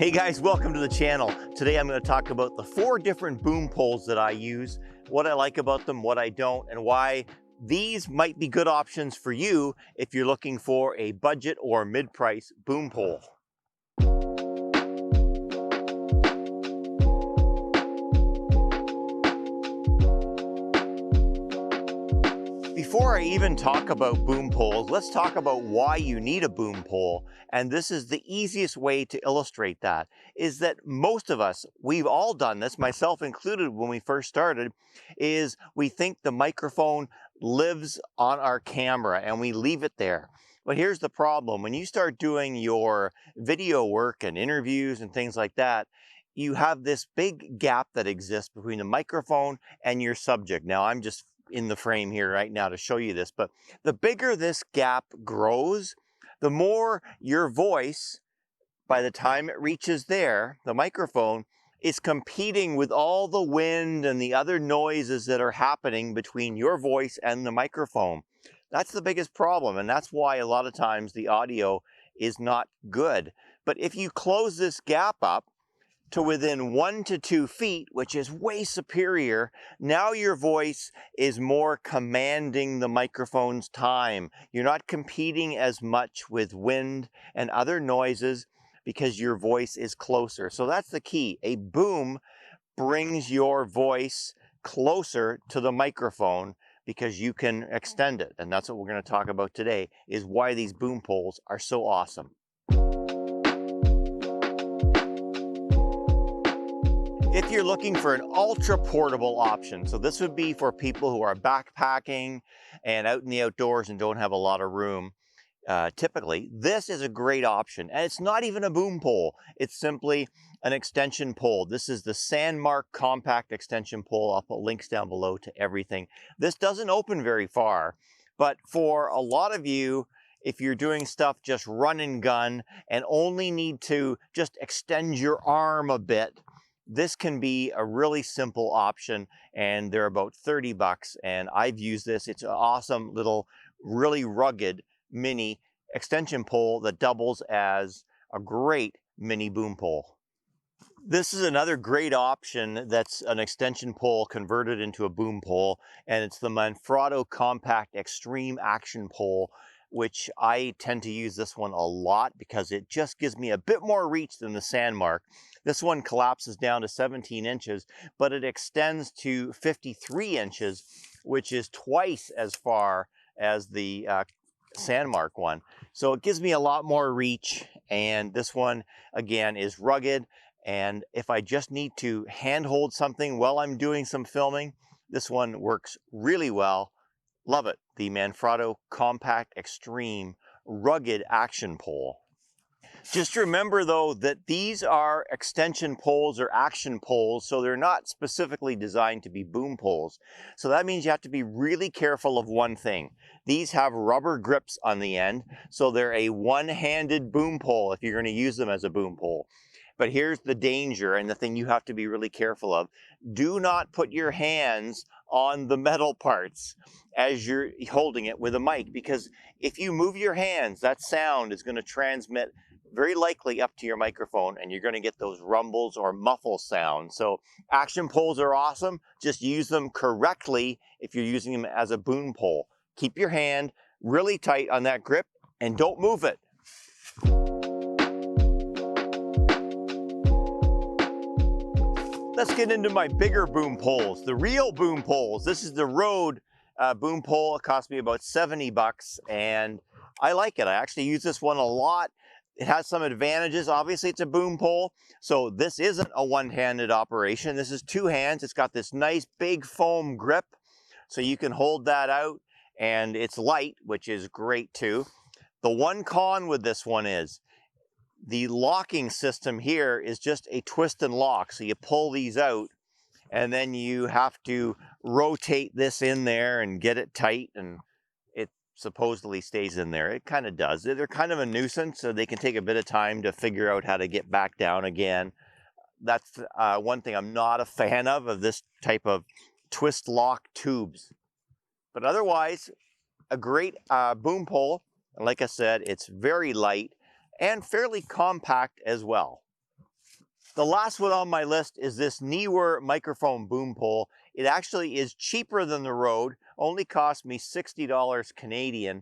Hey guys, welcome to the channel. Today I'm going to talk about the 4 different boom poles that I use, what I like about them, what I don't, and why these might be good options for you if you're looking for a budget or mid-price boom pole. Before I even talk about boom poles, let's talk about why you need a boom pole. And this is the easiest way to illustrate that, is that most of us, we've all done this, myself included when we first started, is we think the microphone lives on our camera and we leave it there. But here's the problem. When you start doing your video work and interviews and things like that, you have this big gap that exists between the microphone and your subject. Now, I'm just in the frame here right now to show you this, but the bigger this gap grows, the more your voice, by the time it reaches there, the microphone, is competing with all the wind and the other noises that are happening between your voice and the microphone. That's the biggest problem, and that's why a lot of times the audio is not good. But if you close this gap up to within 1 to 2 feet, which is way superior, now your voice is more commanding the microphone's time. You're not competing as much with wind and other noises because your voice is closer. So that's the key. A boom brings your voice closer to the microphone because you can extend it. And that's what we're going to talk about today, is why these boom poles are so awesome. If you're looking for an ultra portable option, so this would be for people who are backpacking and out in the outdoors and don't have a lot of room, typically, this is a great option. And it's not even a boom pole. It's simply an extension pole. This is the SANDMARC compact extension pole. I'll put links down below to everything. This doesn't open very far, but for a lot of you, if you're doing stuff just run and gun and only need to just extend your arm a bit, this can be a really simple option, and they're about 30 bucks, and I've used this. It's an awesome little, really rugged mini extension pole that doubles as a great mini boom pole. This is another great option that's an extension pole converted into a boom pole, and it's the MANFROTTO Compact Extreme Action Pole, which I tend to use this one a lot because it just gives me a bit more reach than the SANDMARC. This one collapses down to 17 inches, but it extends to 53 inches, which is twice as far as the SANDMARC one. So it gives me a lot more reach, and this one, again, is rugged. And if I just need to handhold something while I'm doing some filming, this one works really well. Love it. The MANFROTTO Compact Extreme Rugged Action Pole. Just remember though that these are extension poles or action poles, so they're not specifically designed to be boom poles. So that means you have to be really careful of one thing. These have rubber grips on the end, so they're a one-handed boom pole if you're going to use them as a boom pole. But here's the danger and the thing you have to be really careful of. Do not put your hands on the metal parts as you're holding it with a mic, because if you move your hands, that sound is going to transmit very likely up to your microphone, and you're going to get those rumbles or muffle sounds. So action poles are awesome. Just use them correctly if you're using them as a boom pole. Keep your hand really tight on that grip and don't move it. Let's get into my bigger boom poles, the real boom poles. This is the Rode boom pole. It cost me about 70 bucks, and I like it. I actually use this one a lot. It has some advantages. Obviously, it's a boom pole, so this isn't a one-handed operation. This is 2 hands. It's got this nice big foam grip, so you can hold that out, and it's light, which is great too. The one con with this one is the locking system here is just a twist and lock. So you pull these out and then you have to rotate this in there and get it tight, and it supposedly stays in there. It kind of does. They're kind of a nuisance, so they can take a bit of time to figure out how to get back down again. That's one thing I'm not a fan of this type of twist lock tubes. But otherwise, a great boom pole. And like I said, it's very light and fairly compact as well. The last one on my list is this NEEWER microphone boom pole. It actually is cheaper than the Rode, only cost me $60 Canadian.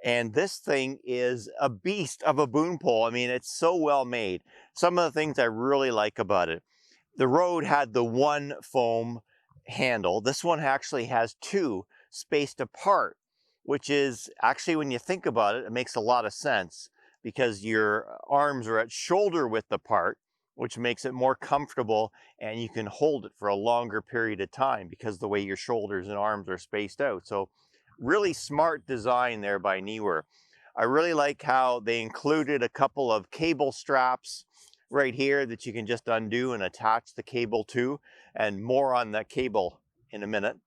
And this thing is a beast of a boom pole. I mean, it's so well made. Some of the things I really like about it. The Rode had the one foam handle. This one actually has two spaced apart, which is actually, when you think about it, it makes a lot of sense because your arms are at shoulder width apart, which makes it more comfortable, and you can hold it for a longer period of time because the way your shoulders and arms are spaced out. So really smart design there by NEEWER. I really like how they included a couple of cable straps right here that you can just undo and attach the cable to, and more on that cable in a minute.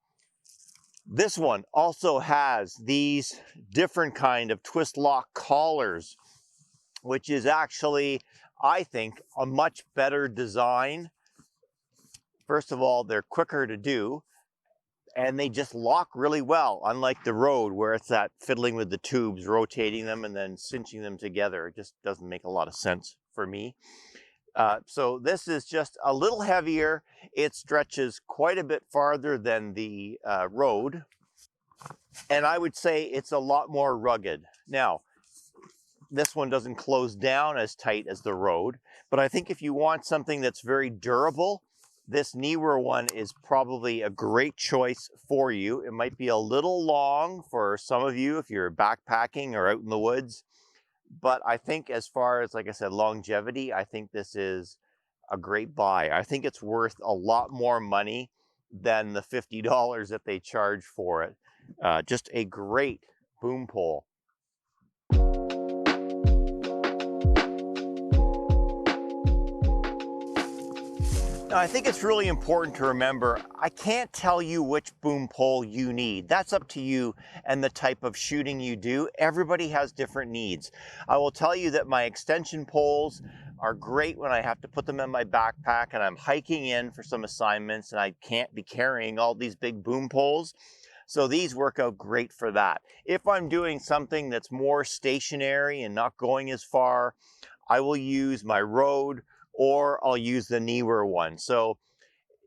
This one also has these different kind of twist lock collars, which is actually, I think, a much better design. First of all, they're quicker to do, and they just lock really well, unlike the Rode where it's that fiddling with the tubes, rotating them and then cinching them together. It just doesn't make a lot of sense for me. So this is just a little heavier. It stretches quite a bit farther than the Rode, and I would say it's a lot more rugged. Now, this one doesn't close down as tight as the Rode, but I think if you want something that's very durable, this NEEWER one is probably a great choice for you. It might be a little long for some of you if you're backpacking or out in the woods, but I think as far as, like I said, longevity, I think this is a great buy. I think it's worth a lot more money than the $50 that they charge for it. Just a great boom pole. Now, I think it's really important to remember, I can't tell you which boom pole you need. That's up to you and the type of shooting you do. Everybody has different needs. I will tell you that my extension poles are great when I have to put them in my backpack and I'm hiking in for some assignments and I can't be carrying all these big boom poles. So these work out great for that. If I'm doing something that's more stationary and not going as far, I will use my Rode, or I'll use the NEEWER one. So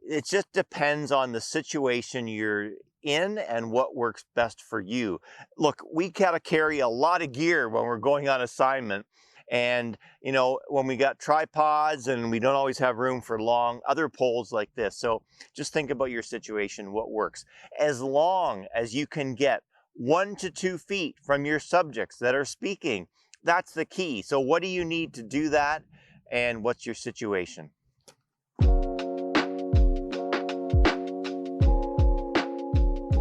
it just depends on the situation you're in and what works best for you. Look, we gotta carry a lot of gear when we're going on assignment. And, you know, when we got tripods and we don't always have room for long other poles like this. So just think about your situation, what works. As long as you can get 1 to 2 feet from your subjects that are speaking, that's the key. So what do you need to do that? And what's your situation? All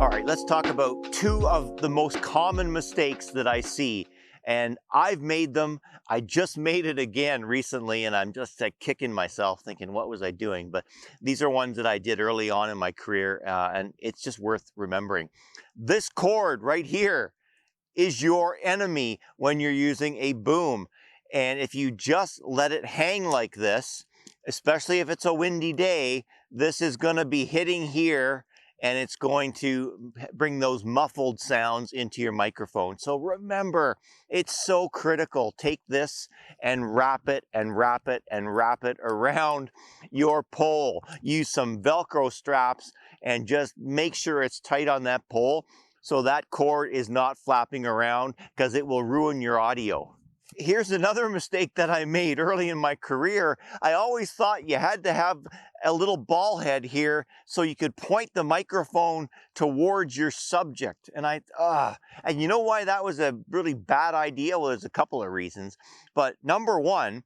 right, let's talk about 2 of the most common mistakes that I see. And I've made them. I just made it again recently, and I'm just kicking myself thinking, what was I doing? But these are ones that I did early on in my career, and it's just worth remembering. This cord right here is your enemy when you're using a boom. And if you just let it hang like this, especially if it's a windy day, this is going to be hitting here and it's going to bring those muffled sounds into your microphone. So remember, it's so critical. Take this and wrap it and wrap it and wrap it around your pole. Use some Velcro straps and just make sure it's tight on that pole so that cord is not flapping around, because it will ruin your audio. Here's another mistake that I made early in my career. I always thought you had to have a little ball head here so you could point the microphone towards your subject. And and you know why that was a really bad idea? Well, there's a couple of reasons. But number one,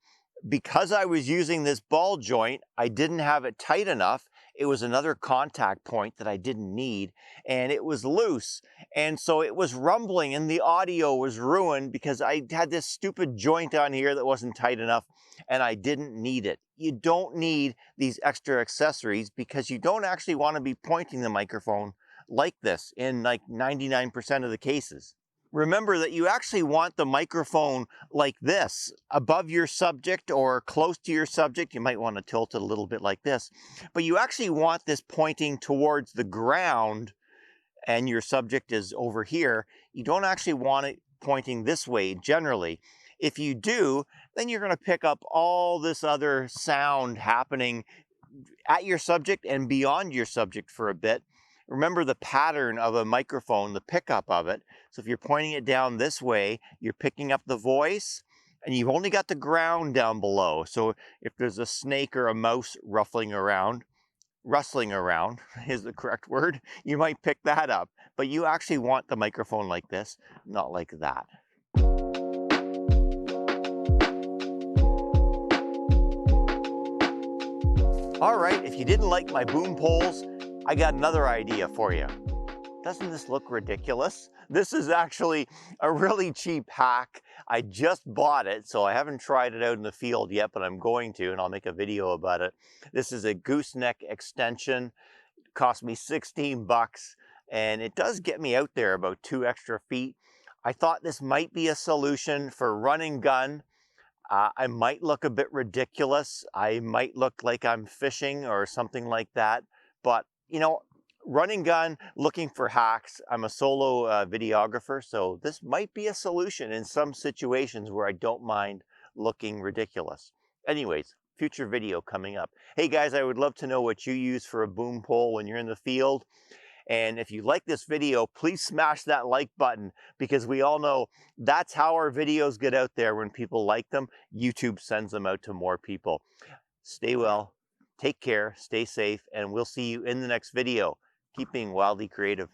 because I was using this ball joint, I didn't have it tight enough. It was another contact point that I didn't need, and it was loose. And so it was rumbling and the audio was ruined because I had this stupid joint on here that wasn't tight enough and I didn't need it. You don't need these extra accessories because you don't actually want to be pointing the microphone like this in like 99% of the cases. Remember that you actually want the microphone like this, above your subject or close to your subject. You might want to tilt it a little bit like this, but you actually want this pointing towards the ground and your subject is over here. You don't actually want it pointing this way generally. If you do, then you're going to pick up all this other sound happening at your subject and beyond your subject for a bit. Remember the pattern of a microphone, the pickup of it. So if you're pointing it down this way, you're picking up the voice, and you've only got the ground down below. So if there's a snake or a mouse rustling around is the correct word, you might pick that up. But you actually want the microphone like this, not like that. All right, if you didn't like my boom poles, I got another idea for you. Doesn't this look ridiculous? This is actually a really cheap hack. I just bought it, so I haven't tried it out in the field yet, but I'm going to, and I'll make a video about it. This is a gooseneck extension. It cost me 16 bucks, and it does get me out there about 2 extra feet. I thought this might be a solution for run and gun. I might look a bit ridiculous. I might look like I'm fishing or something like that. But, you know, run and gun, looking for hacks. I'm a solo videographer, so this might be a solution in some situations where I don't mind looking ridiculous. Anyways, future video coming up. Hey guys, I would love to know what you use for a boom pole when you're in the field. And if you like this video, please smash that like button, because we all know that's how our videos get out there. When people like them, YouTube sends them out to more people. Stay well, take care, stay safe, and we'll see you in the next video. Keep being wildly creative.